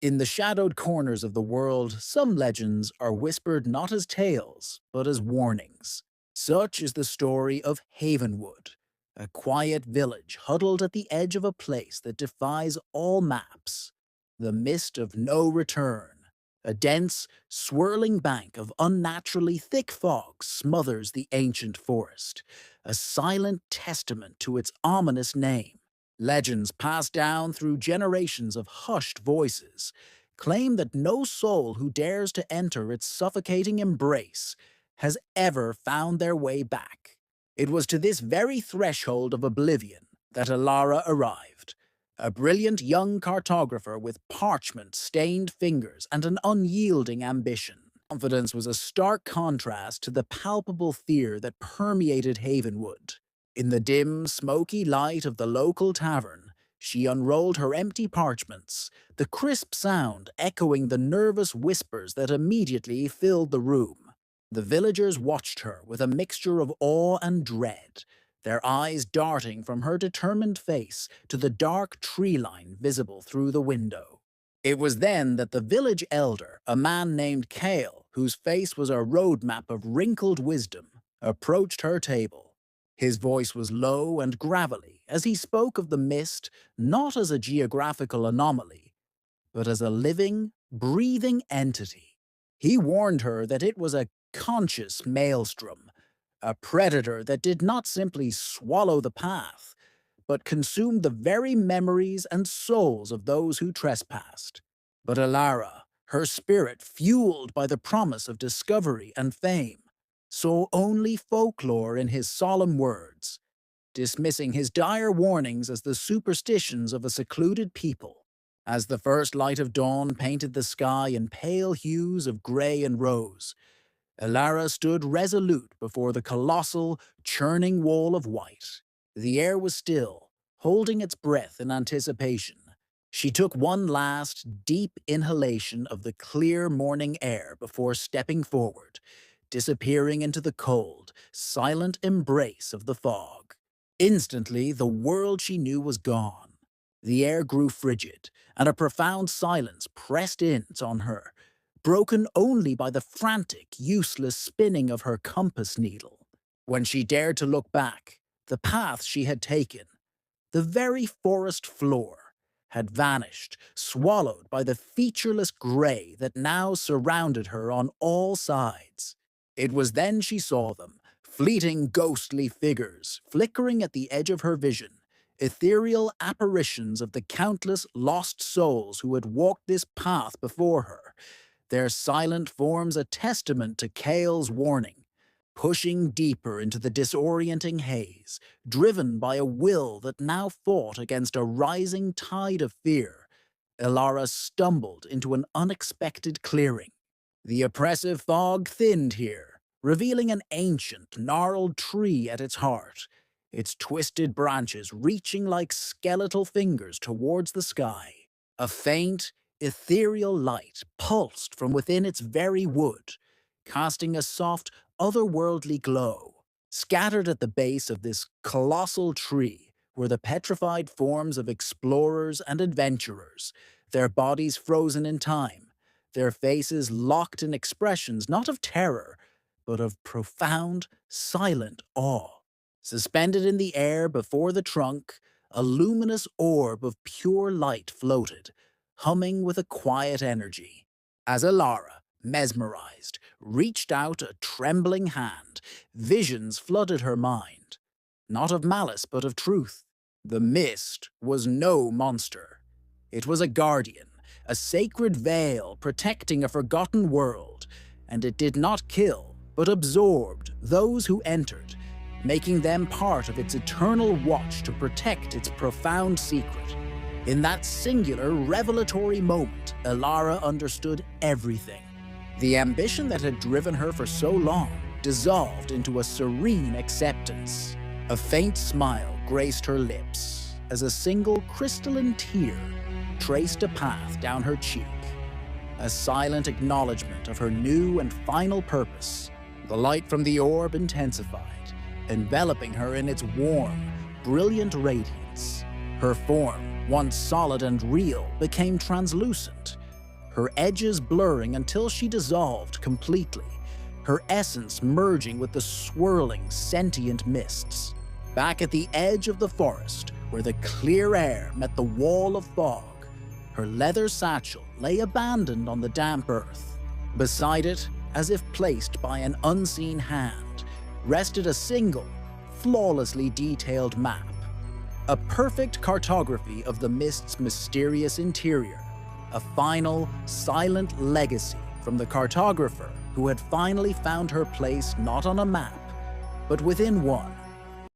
In the shadowed corners of the world, some legends are whispered not as tales, but as warnings. Such is the story of Havenwood, a quiet village huddled at the edge of a place that defies all maps. The mist of no return. A dense, swirling bank of unnaturally thick fog smothers the ancient forest, a silent testament to its ominous name. Legends passed down through generations of hushed voices claim that no soul who dares to enter its suffocating embrace has ever found their way back. It was to this very threshold of oblivion that Elara arrived, a brilliant young cartographer with parchment-stained fingers and an unyielding ambition. Confidence was a stark contrast to the palpable fear that permeated Havenwood. In the dim, smoky light of the local tavern, she unrolled her empty parchments, the crisp sound echoing the nervous whispers that immediately filled the room. The villagers watched her with a mixture of awe and dread, their eyes darting from her determined face to the dark tree line visible through the window. It was then that the village elder, a man named Kale, whose face was a roadmap of wrinkled wisdom, approached her table. His voice was low and gravelly as he spoke of the mist not as a geographical anomaly, but as a living, breathing entity. He warned her that it was a conscious maelstrom, a predator that did not simply swallow the path, but consumed the very memories and souls of those who trespassed. But Elara, her spirit fueled by the promise of discovery and fame, saw only folklore in his solemn words, dismissing his dire warnings as the superstitions of a secluded people. As the first light of dawn painted the sky in pale hues of gray and rose, Elara stood resolute before the colossal, churning wall of white. The air was still, holding its breath in anticipation. She took one last, deep inhalation of the clear morning air before stepping forward, disappearing into the cold, silent embrace of the fog. Instantly, the world she knew was gone. The air grew frigid, and a profound silence pressed in on her, broken only by the frantic, useless spinning of her compass needle. When she dared to look back, the path she had taken, the very forest floor, had vanished, swallowed by the featureless gray that now surrounded her on all sides. It was then she saw them, fleeting ghostly figures, flickering at the edge of her vision, ethereal apparitions of the countless lost souls who had walked this path before her, their silent forms a testament to Kale's warning, pushing deeper into the disorienting haze, driven by a will that now fought against a rising tide of fear. Elara stumbled into an unexpected clearing. The oppressive fog thinned here, revealing an ancient, gnarled tree at its heart, its twisted branches reaching like skeletal fingers towards the sky. A faint, ethereal light pulsed from within its very wood, casting a soft, otherworldly glow. Scattered at the base of this colossal tree were the petrified forms of explorers and adventurers, their bodies frozen in time, their faces locked in expressions not of terror, but of profound, silent awe. Suspended in the air before the trunk, a luminous orb of pure light floated, humming with a quiet energy. As Elara, mesmerized, reached out a trembling hand, visions flooded her mind. Not of malice, but of truth. The mist was no monster. It was a guardian, a sacred veil protecting a forgotten world, and it did not kill, but absorbed those who entered, making them part of its eternal watch to protect its profound secret. In that singular, revelatory moment, Elara understood everything. The ambition that had driven her for so long dissolved into a serene acceptance. A faint smile graced her lips as a single crystalline tear traced a path down her cheek, a silent acknowledgement of her new and final purpose. The light from the orb intensified, enveloping her in its warm, brilliant radiance. Her form, once solid and real, became translucent, her edges blurring until she dissolved completely, her essence merging with the swirling, sentient mists. Back at the edge of the forest, where the clear air met the wall of fog, her leather satchel lay abandoned on the damp earth. Beside it, as if placed by an unseen hand, rested a single, flawlessly detailed map. A perfect cartography of the mist's mysterious interior, a final, silent legacy from the cartographer who had finally found her place not on a map, but within one.